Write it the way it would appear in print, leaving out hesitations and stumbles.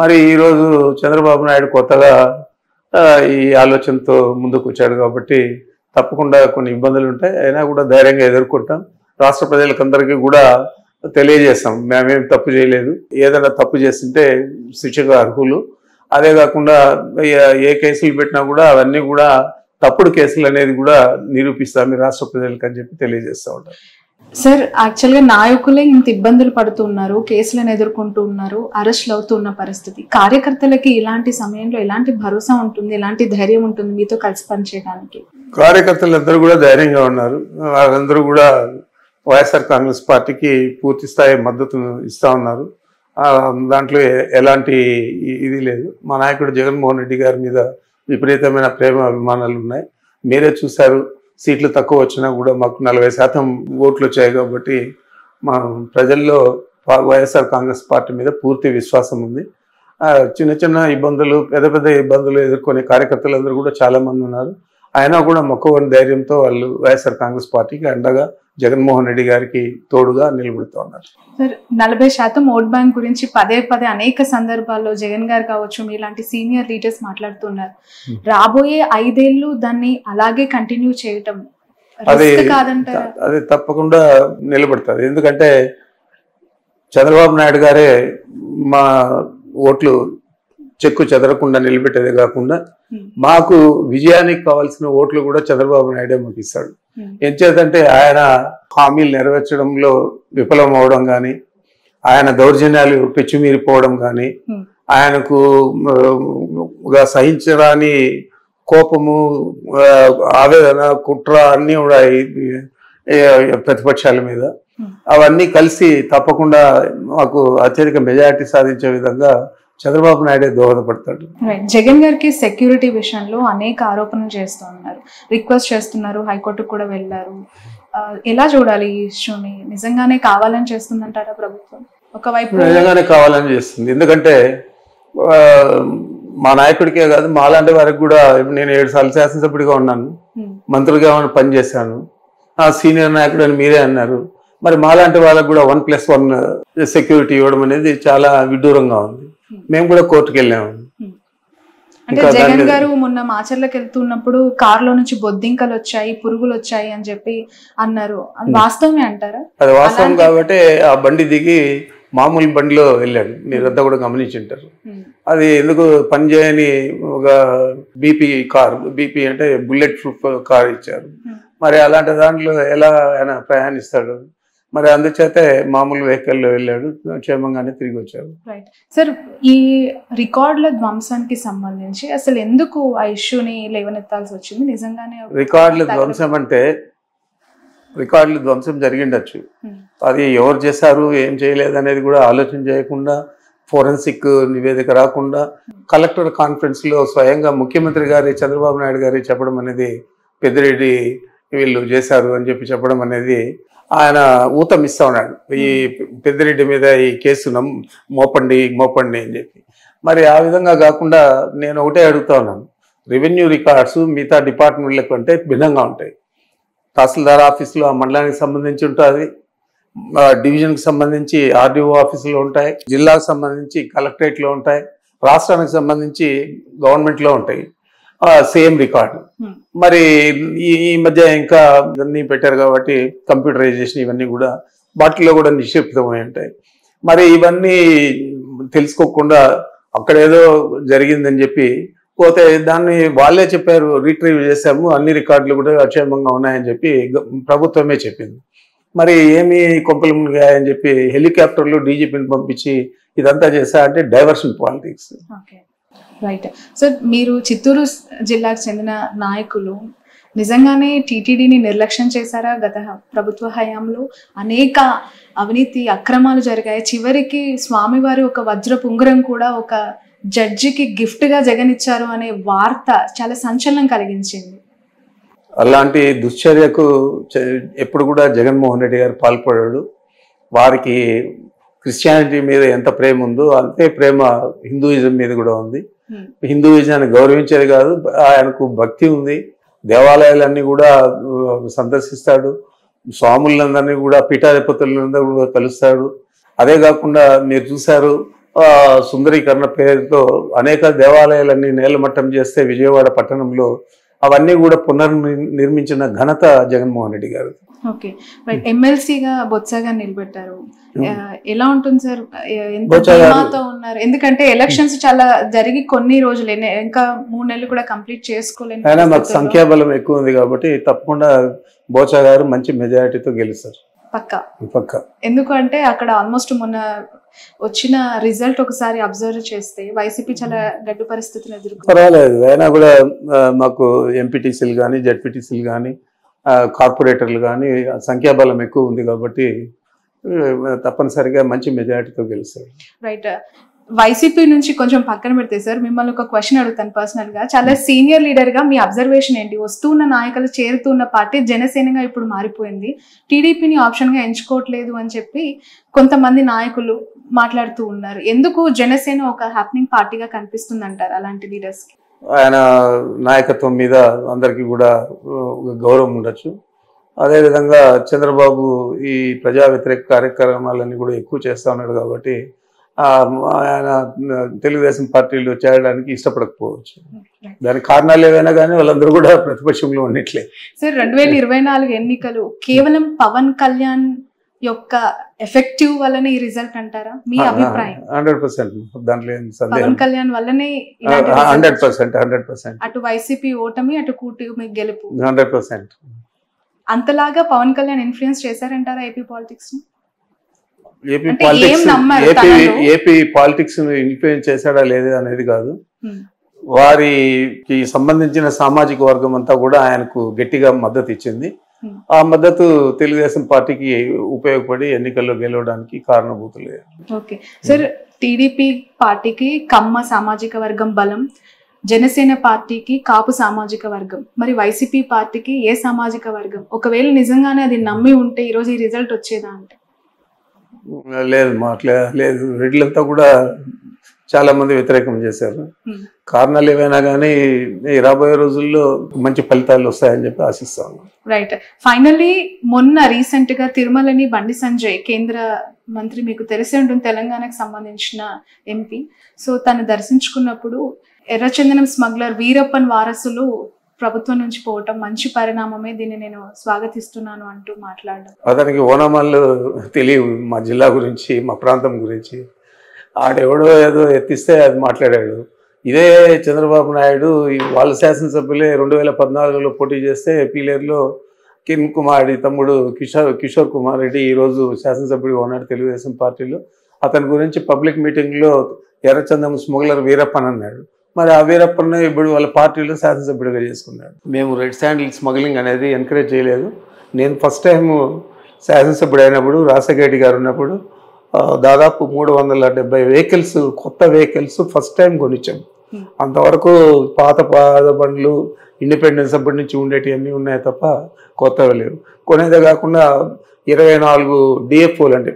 మరి ఈరోజు చంద్రబాబు నాయుడు కొత్తగా ఈ ఆలోచనతో ముందుకు వచ్చాడు కాబట్టి తప్పకుండా కొన్ని ఇబ్బందులు ఉంటాయి. అయినా కూడా ధైర్యంగా ఎదుర్కొంటాం. రాష్ట్ర ప్రజలకందరికీ కూడా తెలియజేస్తాం, మేమేం తప్పు చేయలేదు. ఏదైనా తప్పు చేస్తుంటే శిక్షకు అర్హులు. అదే కాకుండా ఏ కేసులు పెట్టినా కూడా అవన్నీ కూడా తప్పుడు కేసులు అనేది కూడా నిరూపిస్తాం ఈ రాష్ట్ర ప్రజలకు అని చెప్పి తెలియజేస్తూ ఉంటాం. సార్, యాక్చువల్గా నాయకులే ఇంత ఇబ్బందులు పడుతున్నారు, కేసులను ఎదుర్కొంటూ ఉన్నారు, అరెస్టులు అవుతున్న పరిస్థితి. కార్యకర్తలకి ఇలాంటి సమయంలో ఎలాంటి భరోసా ఉంటుంది, ఎలాంటి ధైర్యం ఉంటుంది మీతో కలిసి పనిచేయడానికి? కార్యకర్తలందరూ కూడా ధైర్యంగా ఉన్నారు. వాళ్ళందరూ కూడా వైఎస్ఆర్ కాంగ్రెస్ పార్టీకి పూర్తి స్థాయి మద్దతును ఇస్తూ ఉన్నారు. దాంట్లో ఎలాంటి ఇది లేదు. మా నాయకుడు జగన్మోహన్ రెడ్డి గారి మీద విపరీతమైన ప్రేమ అభిమానాలు ఉన్నాయి. మీరే చూశారు, సీట్లు తక్కువ వచ్చినా కూడా మాకు 40% ఓట్లు వచ్చాయి. కాబట్టి మా ప్రజల్లో వైఎస్ఆర్ కాంగ్రెస్ పార్టీ మీద పూర్తి విశ్వాసం ఉంది. చిన్న చిన్న ఇబ్బందులు, పెద్ద పెద్ద ఇబ్బందులు ఎదుర్కొనే కార్యకర్తలందరూ కూడా చాలామంది ఉన్నారు. అయినా కూడా మొక్కవని ధైర్యంతో వాళ్ళు వైఎస్ఆర్ కాంగ్రెస్ పార్టీకి అండగా జగన్మోహన్ రెడ్డి గారికి తోడుగా నిలబడుతూ ఉన్నారు. సార్, 40% ఓట్ బ్యాంక్ గురించి పదే పదే అనేక సందర్భాల్లో జగన్ గారు కావచ్చు, మీలాంటి సీనియర్ లీడర్స్ మాట్లాడుతున్నారు. రాబోయే 5 ఏళ్ళు దాన్ని అలాగే కంటిన్యూ చేయటం కాదంటారా? అది తప్పకుండా నిలబడుతుంది. ఎందుకంటే చంద్రబాబు నాయుడు గారే మా ఓట్లు చెక్కు చెదరకుండా నిలబెట్టేదే కాకుండా మాకు విజయానికి కావాల్సిన ఓట్లు కూడా చంద్రబాబు నాయుడే మాకు ఇస్తాడు. ఎంచేతంటే ఆయన హామీలు నెరవేర్చడంలో విఫలం అవడం కానీ, ఆయన దౌర్జన్యాలు పెచ్చుమీరిపోవడం కానీ, ఆయనకు సహించరాని కోపము, ఆవేదన, కుట్ర అన్నీ కూడా ప్రతిపక్షాల మీద అవన్నీ కలిసి తప్పకుండా మాకు అత్యధిక మెజారిటీ సాధించే విధంగా చంద్రబాబు నాయుడే దోహదపడతాడు. జగన్ గారికి సెక్యూరిటీ విషయంలో అనేక ఆరోపణలు చేస్తూ ఉన్నారు, రిక్వెస్ట్ చేస్తున్నారు, హైకోర్టుకు కూడా వెళ్ళారు. ఎలా చూడాలి ఈ ఇష్యూని? నిజంగానే కావాలని చేస్తుందంటారా ప్రభుత్వం? ఒకవైపు నిజంగానే కావాలని చేస్తుంది. ఎందుకంటే మా నాయకుడికే కాదు, మాలాంటి వారికి కూడా, నేను 7 సార్లు శాసనసభ్యుడిగా ఉన్నాను, మంత్రులుగా పనిచేశాను, సీనియర్ నాయకుడు అని మీరే అన్నారు. మరి మాలాంటి వాళ్ళకు కూడా 1+1 సెక్యూరిటీ ఇవ్వడం అనేది చాలా విడ్డూరంగా ఉంది. మేము కూడా కోర్టుకు వెళ్ళాము. అంటే జగన్ గారు మొన్న మాచర్లకు వెళ్తున్నప్పుడు కారులో నుంచి బొద్దింకలు వచ్చాయి, పురుగులు వచ్చాయి అని చెప్పి అన్నారు. అది వాస్తవమే అంటారా? అది వాస్తవం కాబట్టి ఆ బండి దిగి మామూలు బండిలో వెళ్ళాడు. మీరంతా కూడా గమనించుంటారు. అది ఎందుకు పనిచేయని ఒక బీపీ అంటే బుల్లెట్ ప్రూఫ్ కార్ ఇచ్చారు. మరి అలాంటి దాంట్లో ఎలా ఆయన ప్రయాణిస్తాడు? మరి అందుచేతే మామూలు వెహికల్లో వెళ్ళాడు, క్షేమంగానే తిరిగి వచ్చాడు. రైట్ సార్, ఈ రికార్డుల ధ్వంసానికి సంబంధించి అసలు ఎందుకు ఆ ఇష్యూని లేవనెత్తాల్సి వచ్చింది? నిజంగానే రికార్డుల ధ్వంసం అంటే రికార్డులు ధ్వంసం జరిగిండొచ్చు. అది ఎవరు చేశారు, ఏం చేయలేదు అనేది కూడా ఆలోచన చేయకుండా, ఫోరెన్సిక్ నివేదిక రాకుండా, కలెక్టర్ కాన్ఫరెన్స్లో స్వయంగా ముఖ్యమంత్రి గారి చంద్రబాబు నాయుడు గారి చెప్పడం అనేది, పెద్దిరెడ్డి వీళ్ళు చేశారు అని చెప్పి చెప్పడం అనేది, ఆయన ఊతం ఇస్తా ఉన్నాడు. ఈ పెద్దిరెడ్డి మీద ఈ కేసు మోపండి అని చెప్పి. మరి ఆ విధంగా కాకుండా నేను ఒకటే అడుగుతా ఉన్నాను, రెవెన్యూ రికార్డ్స్ మిగతా డిపార్ట్మెంట్ల కంటే భిన్నంగా ఉంటాయి. తహసీల్దార్ ఆఫీసులో ఆ మండలానికి సంబంధించి ఉంటుంది, డివిజన్కి సంబంధించి ఆర్డీఓ ఆఫీసులో ఉంటాయి, జిల్లాకు సంబంధించి కలెక్టరేట్లో ఉంటాయి, రాష్ట్రానికి సంబంధించి గవర్నమెంట్లో ఉంటాయి. Same record. మరి ఈ మధ్య ఇంకా ఇవన్నీ పెట్టారు కాబట్టి కంప్యూటరైజేషన్ ఇవన్నీ కూడా వాటిల్లో కూడా నిక్షిప్తమై ఉంటాయి. మరి ఇవన్నీ తెలుసుకోకుండా అక్కడేదో జరిగిందని చెప్పి పోతే దాన్ని వాళ్ళే చెప్పారు, రీట్రీవ్ చేశాము, అన్ని రికార్డులు కూడా అక్షేమంగా ఉన్నాయని చెప్పి ప్రభుత్వమే చెప్పింది. మరి ఏమి కొంపలు మునిగాయని చెప్పి హెలికాప్టర్లు డీజీపీని పంపించి ఇదంతా చేశా అంటే డైవర్షన్ పాలిటిక్స్. రైట్ సార్, మీరు చిత్తూరు జిల్లాకు చెందిన నాయకులు నిజంగానే టీటీడీని నిర్లక్ష్యం చేశారా? గత ప్రభుత్వ హయాంలో అనేక అవినీతి అక్రమాలు జరిగాయి. చివరికి స్వామివారి ఒక వజ్రపు ఉంగరం కూడా ఒక జడ్జికి గిఫ్ట్గా జగన్ ఇచ్చారు అనే వార్త చాలా సంచలనం కలిగించింది. అలాంటి దుశ్చర్యకు ఎప్పుడు కూడా జగన్మోహన్ రెడ్డి గారు పాల్పడాడు. వారికి క్రిస్టియానిటీ మీద ఎంత ప్రేమ ఉందో అంతే ప్రేమ హిందూయిజం మీద కూడా ఉంది. హిందూయిజాన్ని గౌరవించేది కాదు, ఆయనకు భక్తి ఉంది. దేవాలయాలన్నీ కూడా సందర్శిస్తాడు, స్వాములందరినీ కూడా పీఠాధిపతులందరూ కూడా కలుస్తాడు. అదే కాకుండా మీరు చూశారు, సుందరీకరణ పేరుతో అనేక దేవాలయాలన్నీ నేలమట్టం చేస్తే విజయవాడ పట్టణంలో అవన్నీ కూడా పునర్నిర్మించిన ఘనత జగన్మోహన్ రెడ్డి గారు. Okay, right. ఎమ్మెల్సీగా బొత్సగా నిలబెట్టారు. ఎలా ఉంటుంది సార్? ఎంత ధీమాతో ఉన్నారు? ఎందుకంటే ఎలక్షన్స్ చాలా జరిగి కొన్ని రోజులు, ఇంకా 3 నెలలు కూడా కంప్లీట్ చేసుకోలేదు. అయినా మాకు సంఖ్యాబలం ఎక్కువ ఉంది కాబట్టి తప్పకుండా బోచా గారు మంచి మెజారిటీతో గెలుస్తారు. పక్క. ఎందుకంటే అక్కడ ఆల్మోస్ట్ మొన్న వచ్చిన రిజల్ట్ ఒకసారి అబ్జర్వ్ చేస్తే వైసీపీ చాలా గడ్డు పరిస్థితులు ఎదుర్కొంది. పర్వాలేదు, అయినా కూడా మాకు ఎంపీటీసీలు కానీ జెడ్పీటీసీలు కానీ కార్పొరేటర్లు కానీ సంఖ్యాబలం ఎక్కువ ఉంది కాబట్టి తప్పనిసరిగా మంచి మెజారిటీతో గెలుస్తారు. రైట్. వైసీపీ నుంచి కొంచెం పక్కన పెడితే సార్, మిమ్మల్ని ఒక క్వశ్చన్ అడుగుతాను పర్సనల్ గా. చాలా సీనియర్ లీడర్ గా మీ అబ్జర్వేషన్ ఏంటి? వస్తున్న నాయకులు చేరుతున్న పార్టీ జనసేనగా ఇప్పుడు మారిపోయింది, టీడీపీని ఆప్షన్ గా ఎంచుకోవట్లేదు అని చెప్పి కొంతమంది నాయకులు మాట్లాడుతూ ఉన్నారు. ఎందుకు జనసేన ఒక హ్యాపెనింగ్ పార్టీగా కనిపిస్తుంది అంటారు అలాంటి లీడర్స్ కి? ఆయన నాయకత్వం మీద అందరికీ కూడా గౌరవం ఉండొచ్చు. అదేవిధంగా చంద్రబాబు ఈ ప్రజా వ్యతిరేక కార్యక్రమాలన్నీ కూడా ఎక్కువ చేస్తూ ఉన్నాడు కాబట్టి ఆయన తెలుగుదేశం పార్టీలో చేరడానికి ఇష్టపడకపోవచ్చు. దానికి కారణాలు ఏవైనా కానీ వాళ్ళందరూ కూడా ప్రతిపక్షంలో ఉన్నట్లే. సార్, 2024 ఎన్నికలు కేవలం పవన్ కళ్యాణ్ యొక్క ఎఫెక్టివ్ వల్లనే ఈ రిజల్ట్ అంటారా? మీ అభిప్రాయం? 100%. దాంట్లో పవన్ కళ్యాణ్ వల్లనే 100%. అటు వైసీపీ ఓటమి, అటు కూటమి గెలుపు 100%. అంతలాగా పవన్ కళ్యాణ్ ఇన్ఫ్లుయెన్స్ చేశారంటారా AP politics? AP politics influence చేశాడా లేదా అనేది కాదు, వారికి సంబంధించిన సామాజిక వర్గం అంతా కూడా ఆయనకు గట్టిగా మద్దతు ఇచ్చింది. ఆ మద్దతు తెలుగుదేశం పార్టీకి ఉపయోగపడి ఎన్నికల్లో గెలవడానికి కారణభూతులే. ఓకే సార్, టీడీపీ పార్టీకి కమ్మ సామాజిక వర్గం బలం, జనసేన పార్టీకి కాపు సామాజిక వర్గం, మరి వైసీపీ పార్టీకి ఏ సామాజిక వర్గం? ఒకవేళ నిజంగానే అది నమ్మి ఉంటే ఈరోజు ఈ రిజల్ట్ వచ్చేదా అంటే? లేదు, లేదు. రెడ్లంతా కూడా చాలా మంది వ్యతిరేకం చేశారు. కారణాలు ఏవైనా కానీ రాబోయే రోజుల్లో మంచి ఫలితాలు వస్తాయని చెప్పి ఆశిస్తాను. రైట్. ఫైనల్లీ మొన్న రీసెంట్ గా తిరుమలని బండి సంజయ్, కేంద్ర మంత్రి, మీకు తెలిసే ఉంటుంది, తెలంగాణకు సంబంధించిన ఎంపీ. సో తను దర్శించుకున్నప్పుడు ఎర్రచందనం స్మగ్లర్ వీరప్పన్ వారసులు ప్రభుత్వం నుంచి పోవటం మంచి పరిణామమే, దీన్ని నేను స్వాగతిస్తున్నాను అంటూ మాట్లాడడం. అతనికి ఓనమాలు తెలియవు మా జిల్లా గురించి, మా ప్రాంతం గురించి. ఆడెవడో ఏదో ఎత్తిస్తే అది మాట్లాడాడు. ఇదే చంద్రబాబు నాయుడు వాళ్ళ శాసనసభ్యులే 2014లో పోటీ చేస్తే పీలేరులో కిరణ్ కుమార్ తమ్ముడు కిషోర్ కుమార్ రెడ్డి ఈరోజు శాసనసభ్యుడిగా ఉన్నాడు తెలుగుదేశం పార్టీలో. అతని గురించి పబ్లిక్ మీటింగ్లో ఎర్రచందనం స్మగ్లర్ వీరప్పన్ అన్నాడు. మరి ఆ వీరప్పన్న ఇప్పుడు వాళ్ళ పార్టీలో శాసనసభ్యుడిగా చేసుకున్నాడు. మేము రెడ్ శాండిల్ స్మగ్లింగ్ అనేది ఎంకరేజ్ చేయలేదు. నేను ఫస్ట్ టైం శాసనసభ్యుడు అయినప్పుడు రాజశేఖర గారు ఉన్నప్పుడు దాదాపు 370 వెహికల్స్, కొత్త వెహికల్స్ ఫస్ట్ టైం కొనిచ్చాం. అంతవరకు పాత బండ్లు ఇండిపెండెన్స్ అప్పటి నుంచి ఉండేటివన్నీ ఉన్నాయి తప్ప కొత్తవి లేవు. కొనేదే కాకుండా 24 DFOలు అంటే